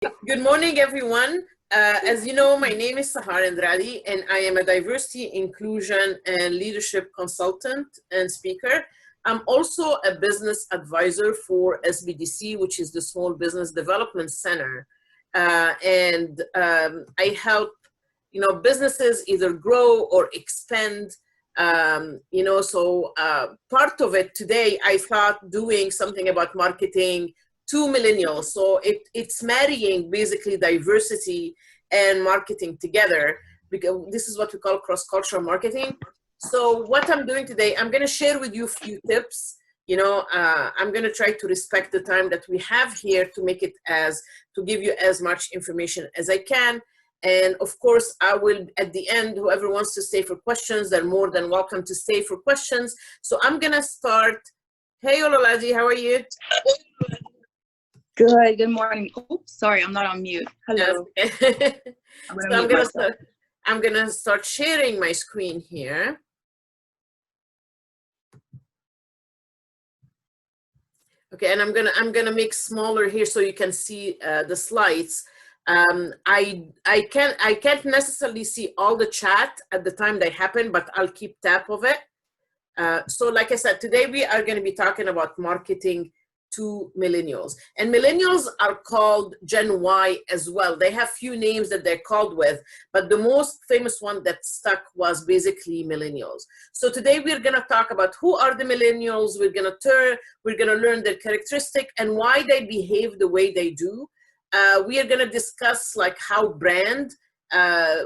Good morning, everyone. As you know, my name is Sahar Andradi, and I am a diversity, inclusion, and leadership consultant and speaker. I'm also a business advisor for SBDC, which is the Small Business Development Center. I help, businesses either grow or expand. Part of it today, I thought doing something about marketing to millennials. So it's marrying basically diversity and marketing together, because this is what we call cross-cultural marketing. So what I'm doing today, I'm going to share with you a few tips. I'm going to try to respect the time that we have here to make it to give you as much information as I can. And of course, I will, at the end, whoever wants to stay for questions, they're more than welcome to stay for questions. So I'm going to start. Hey, Ololaji, how are you? Good. Good morning. Oops, sorry, I'm not on mute. Hello. Okay. I'm gonna start sharing my screen here. Okay, and I'm gonna make smaller here so you can see the slides. I can't necessarily see all the chat at the time they happen, but I'll keep tab of it. So like I said, today we are going to be talking about marketing to millennials, and millennials are called Gen Y as well. They have few names that they're called with, but the most famous one that stuck was basically millennials. So today we're going to talk about who are the millennials. We're going to learn their characteristic and why they behave the way they do. We are going to discuss like how brand,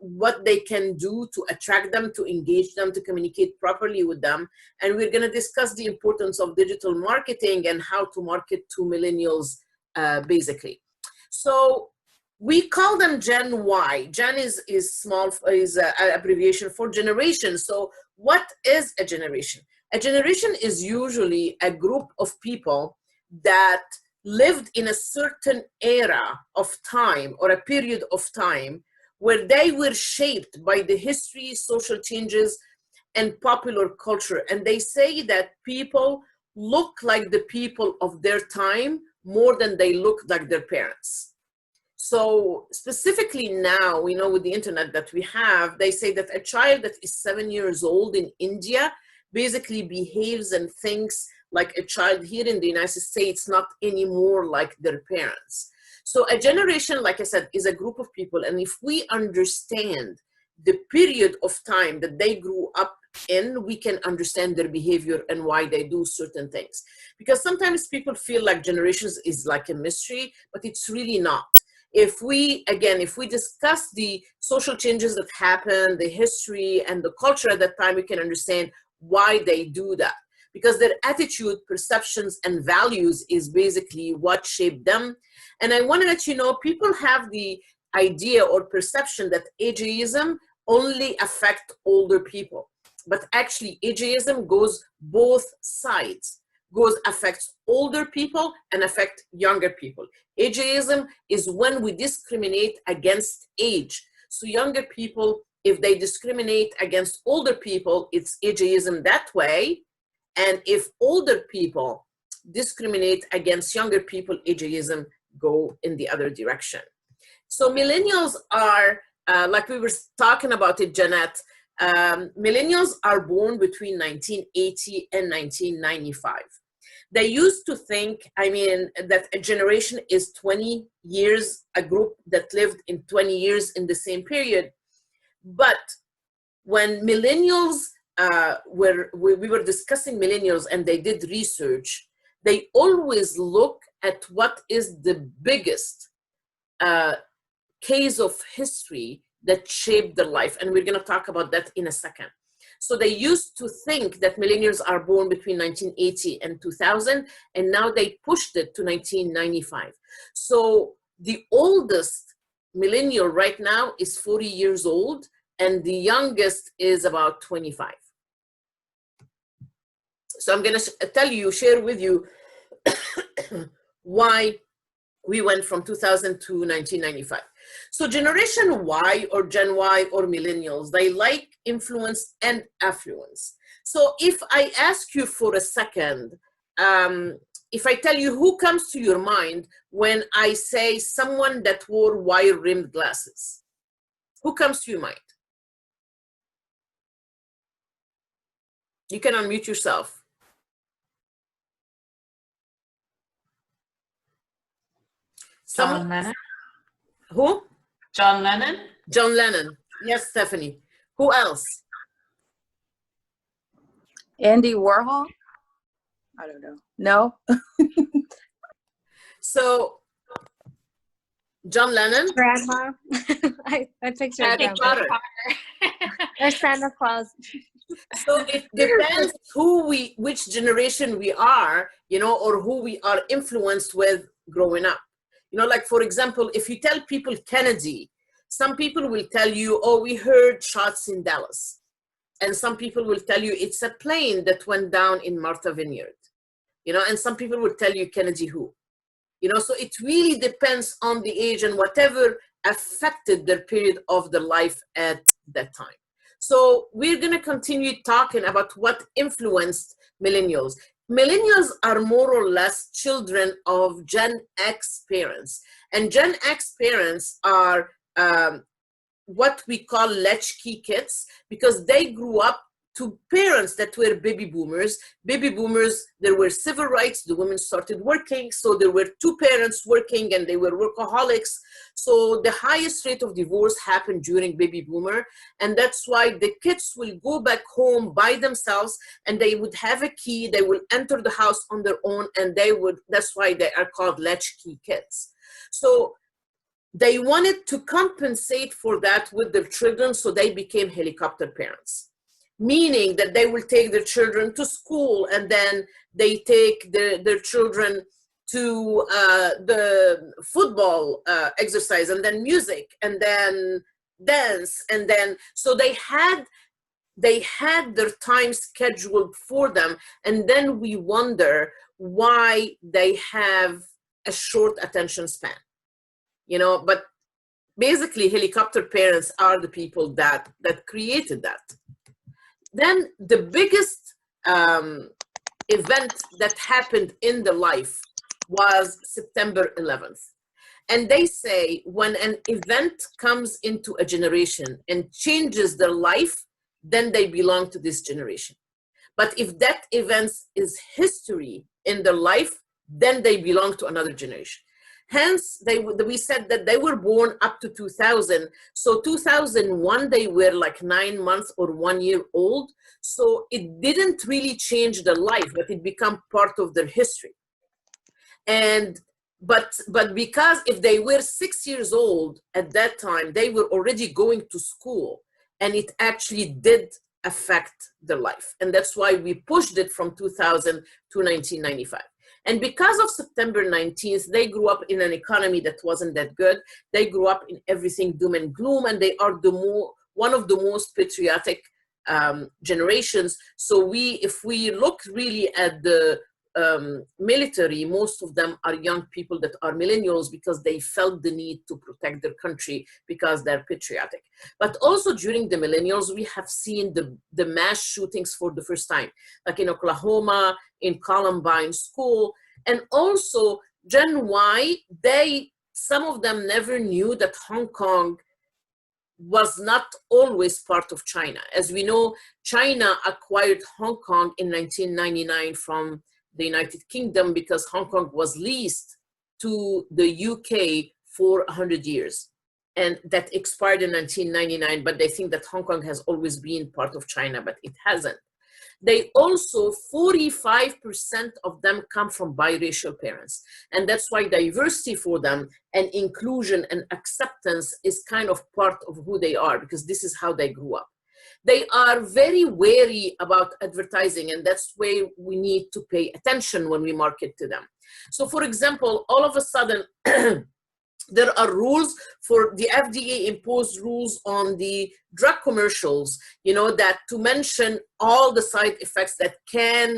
what they can do to attract them, to engage them, to communicate properly with them. And we're going to discuss the importance of digital marketing and how to market to millennials, basically. So we call them Gen Y. Gen is an abbreviation for generation. So what is a generation? A generation is usually a group of people that lived in a certain era of time or a period of time where they were shaped by the history, social changes, and popular culture. And they say that people look like the people of their time more than they look like their parents. So specifically now, with the internet that we have, they say that a child that is 7 years old in India basically behaves and thinks like a child here in the United States, not anymore like their parents. So a generation, like I said, is a group of people. And if we understand the period of time that they grew up in, we can understand their behavior and why they do certain things. Because sometimes people feel like generations is like a mystery, but it's really not. If we discuss the social changes that happen, the history and the culture at that time, we can understand why they do that. Because their attitude, perceptions, and values is basically what shaped them. And I want to let you know, people have the idea or perception that ageism only affects older people. But actually, ageism goes both sides. Affects older people and affects younger people. Ageism is when we discriminate against age. So younger people, if they discriminate against older people, it's ageism that way. And if older people discriminate against younger people, ageism go in the other direction. So millennials are, like we were talking about it, Jeanette, millennials are born between 1980 and 1995. They used to think, that a generation is 20 years, a group that lived in 20 years in the same period. But when millennials, we were discussing millennials and they did research, they always look at what is the biggest case of history that shaped their life. And we're going to talk about that in a second. So they used to think that millennials are born between 1980 and 2000, and now they pushed it to 1995. So the oldest millennial right now is 40 years old, and the youngest is about 25. So I'm going to share with you why we went from 2000 to 1995. So Generation Y or Gen Y or millennials, they like influence and affluence. So if I ask you for a second, if I tell you, who comes to your mind when I say someone that wore wire-rimmed glasses? Who comes to your mind? You can unmute yourself. John Lennon. Who? John Lennon. John Lennon. Yes, Stephanie. Who else? Andy Warhol? I don't know. No? So, John Lennon? Grandma. I picture Harry grandma. Potter. Or Santa Claus. So it depends which generation we are, you know, or who we are influenced with growing up. You know, like, for example, if you tell people Kennedy, some people will tell you, oh, we heard shots in Dallas. And some people will tell you it's a plane that went down in Martha Vineyard. You know, and some people will tell you Kennedy who. You know, so it really depends on the age and whatever affected their period of their life at that time. So we're going to continue talking about what influenced millennials. Millennials are more or less children of Gen X parents. And Gen X parents are what we call latchkey kids, because they grew up to parents that were baby boomers. Baby boomers, there were civil rights, the women started working, so there were two parents working and they were workaholics. So the highest rate of divorce happened during baby boomer, and that's why the kids will go back home by themselves and they would have a key, they will enter the house on their own, and that's why they are called latchkey kids. So they wanted to compensate for that with their children, so they became helicopter parents. Meaning that they will take their children to school, and then they take their children to the football exercise, and then music, and then dance, and then so they had their time scheduled for them, and then we wonder why they have a short attention span, you know. But basically, helicopter parents are the people that created that. Then the biggest event that happened in the life was September 11th. And they say when an event comes into a generation and changes their life, then they belong to this generation. But if that event is history in their life, then they belong to another generation. Hence, we said that they were born up to 2000. So 2001, they were like 9 months or 1 year old. So it didn't really change their life, but it became part of their history. But because if they were 6 years old at that time, they were already going to school, and it actually did affect their life. And that's why we pushed it from 2000 to 1995. And because of September 19th, they grew up in an economy that wasn't that good. They grew up in everything doom and gloom, and they are one of the most patriotic generations. So if we look really at the military, most of them are young people that are millennials because they felt the need to protect their country because they're patriotic. But also during the millennials, we have seen the mass shootings for the first time, like in Oklahoma, in Columbine school. And also Gen Y, some of them never knew that Hong Kong was not always part of China. As we know, China acquired Hong Kong in 1999 from the United Kingdom because Hong Kong was leased to the UK for 100 years. And that expired in 1999, but they think that Hong Kong has always been part of China, but it hasn't. They also, 45% of them come from biracial parents. And that's why diversity for them and inclusion and acceptance is kind of part of who they are, because this is how they grew up. They are very wary about advertising, and that's where we need to pay attention when we market to them. So for example, all of a sudden, there are rules for the FDA imposed rules on the drug commercials, you know, that to mention all the side effects that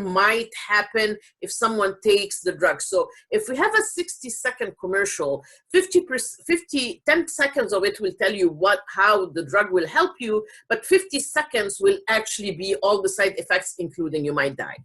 might happen if someone takes the drug. So if we have a 60-second commercial, 10 seconds of it will tell you how the drug will help you, but 50 seconds will actually be all the side effects, including you might die.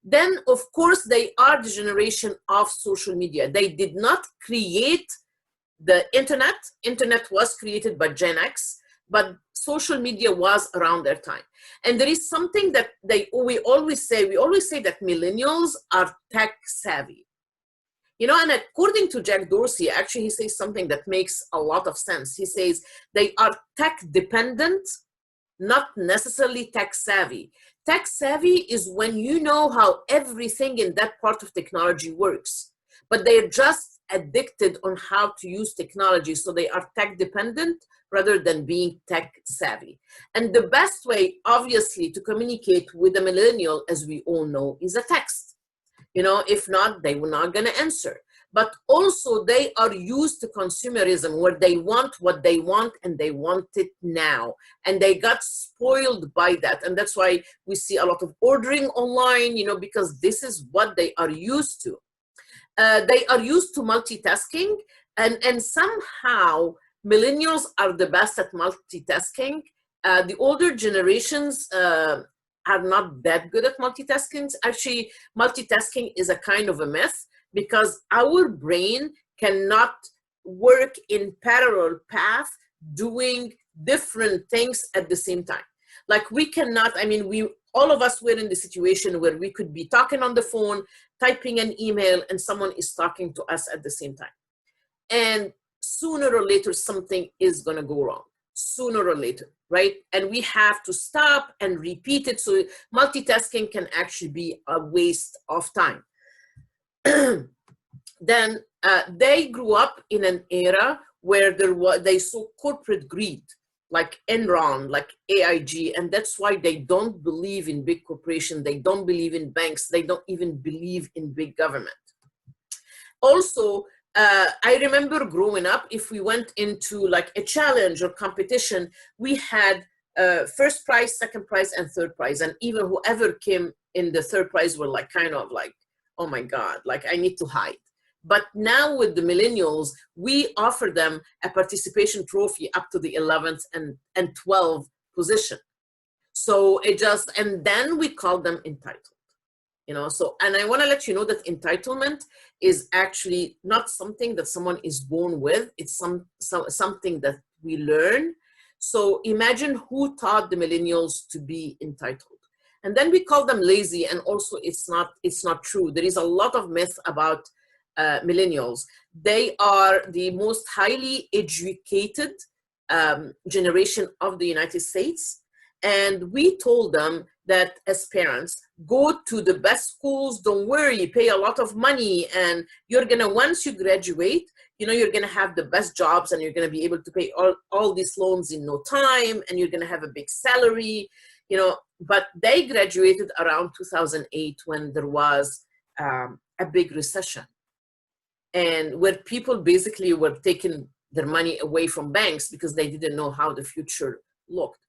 Then, of course, they are the generation of social media. They did not create the internet. Internet was created by Gen X, but social media was around their time. And there is something that we always say that millennials are tech savvy. You know, and according to Jack Dorsey, actually, he says something that makes a lot of sense. He says they are tech dependent, not necessarily tech savvy. Tech savvy is when you know how everything in that part of technology works, but they're just addicted on how to use technology. So they are tech dependent rather than being tech savvy. And the best way, obviously, to communicate with a millennial, as we all know, is a text. You know, if not, they were not going to answer. But also they are used to consumerism where they want what they want and they want it now. And they got spoiled by that. And that's why we see a lot of ordering online, you know, because this is what they are used to. They are used to multitasking, and somehow millennials are the best at multitasking. The older generations are not that good at multitasking. Actually, multitasking is a kind of a myth because our brain cannot work in parallel path doing different things at the same time. Like we cannot, I mean, all of us were in the situation where we could be talking on the phone, typing an email, and someone is talking to us at the same time. And sooner or later, something is going to go wrong. Sooner or later, right? And we have to stop and repeat it. So multitasking can actually be a waste of time. Then they grew up in an era where they saw corporate greed, like Enron, like AIG, and that's why they don't believe in big corporations. They don't believe in banks. They don't even believe in big government. Also, I remember growing up, if we went into like a challenge or competition, we had first prize, second prize, and third prize. And even whoever came in the third prize were like, kind of like, oh my God, like I need to hide. But now with the millennials, we offer them a participation trophy up to the 11th and 12th position. So it just, and then we call them entitled. You know, so, and I want to let you know that entitlement is actually not something that someone is born with. It's something that we learn. So imagine who taught the millennials to be entitled. And then we call them lazy, and also it's not true. There is a lot of myth about millennials. They are the most highly educated generation of the United States. And we told them that as parents, go to the best schools, don't worry, pay a lot of money, and you're gonna, once you graduate, you know, you're gonna have the best jobs and you're gonna be able to pay all these loans in no time, and you're gonna have a big salary, you know. But they graduated around 2008 when there was a big recession, and where people basically were taking their money away from banks because they didn't know how the future looked.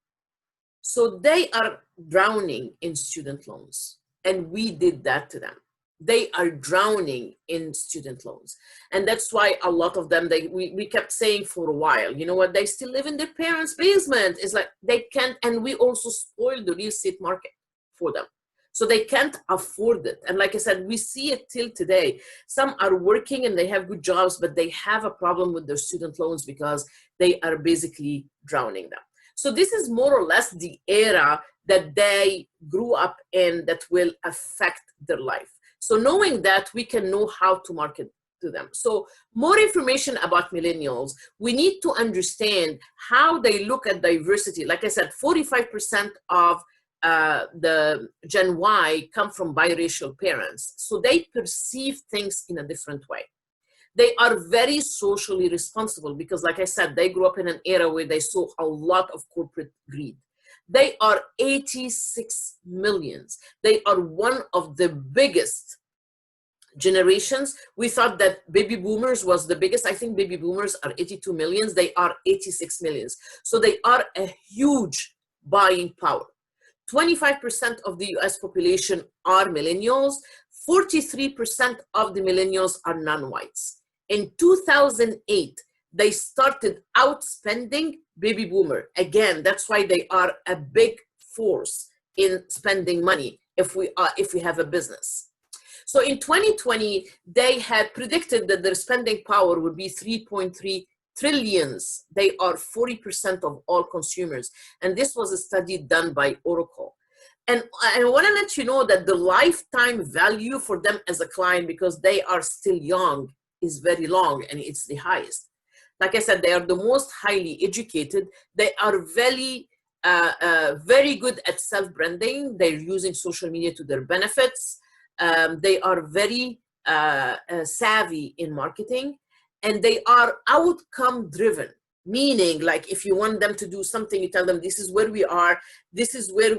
So they are drowning in student loans, and we did that to them. They are drowning in student loans. And that's why a lot of them, we kept saying for a while, you know what, they still live in their parents' basement. It's like they can't, and we also spoiled the real estate market for them. So they can't afford it. And like I said, we see it till today. Some are working and they have good jobs, but they have a problem with their student loans because they are basically drowning them. So this is more or less the era that they grew up in that will affect their life. So knowing that, we can know how to market to them. So more information about millennials, we need to understand how they look at diversity. Like I said, 45% of the Gen Y come from biracial parents. So they perceive things in a different way. They are very socially responsible because, like I said, they grew up in an era where they saw a lot of corporate greed. They are 86 million. They are one of the biggest generations. We thought that baby boomers was the biggest. I think baby boomers are 82 million. They are 86 million. So they are a huge buying power. 25% of the US population are millennials. 43% of the millennials are non-whites. In 2008, they started outspending baby boomer. Again, that's why they are a big force in spending money. if we have a business. So in 2020, they had predicted that their spending power would be 3.3 trillions. They are 40% of all consumers. And this was a study done by Oracle. And I want to let you know that the lifetime value for them as a client, because they are still young, is very long, and it's the highest. Like I said, they are the most highly educated. They are very good at self-branding. They're using social media to their benefits. They are very savvy in marketing, and they are outcome driven. Meaning, like, if you want them to do something, you tell them, this is where we are, this is where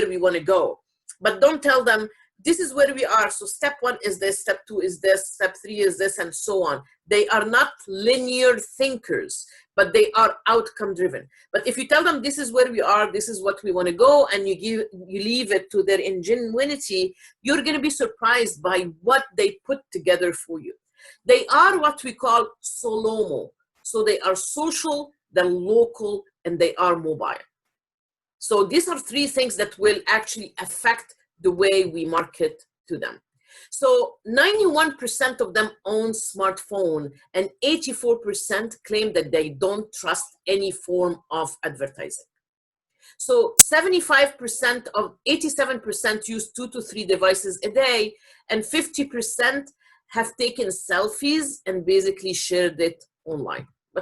we want to go. But don't tell them, this is where we are, so step 1 is this, step 2 is this, step 3 is this, and so on. They are not linear thinkers, but they are outcome driven. But if you tell them, this is where we are, this is what we want to go, and you leave it to their ingenuity, you're going to be surprised by what they put together for you. They are what we call Solomo. So they are social, they're local, and they are mobile. So these are 3 things that will actually affect the way we market to them. So 91% of them own smartphone, and 84% claim that they don't trust any form of advertising. So 87% use 2 to 3 devices a day, and 50% have taken selfies and basically shared it online.